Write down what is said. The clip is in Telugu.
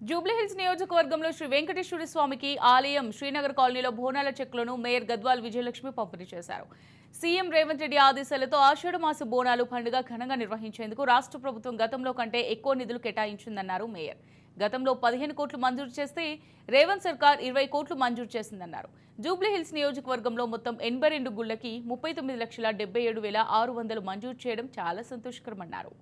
జూబ్లీహిల్స్ నియోజకవర్గంలో శ్రీ వెంకటేశ్వర స్వామికి ఆలయం శ్రీనగర్ కాలనీలో బోనాల చెక్కులను మేయర్ గద్వాల్ విజయలక్ష్మి పంపిణీ చేశారు. సీఎం రేవంత్ రెడ్డి ఆదేశాలతో ఆషాఢ మాస బోనాలు పండుగ ఘనంగా నిర్వహించేందుకు రాష్ట్ర ప్రభుత్వం గతంలో కంటే ఎక్కువ నిధులు కేటాయించిందన్నారు మేయర్. గతంలో 15 కోట్లు మంజూరు చేస్తే రేవంత్ సర్కార్ 20 కోట్లు మంజూరు చేసిందన్నారు. జూబ్లీహిల్స్ నియోజకవర్గంలో మొత్తం 82 గుళ్లకి 39,77,600 మంజూరు చేయడం చాలా సంతోషకరమన్నారు.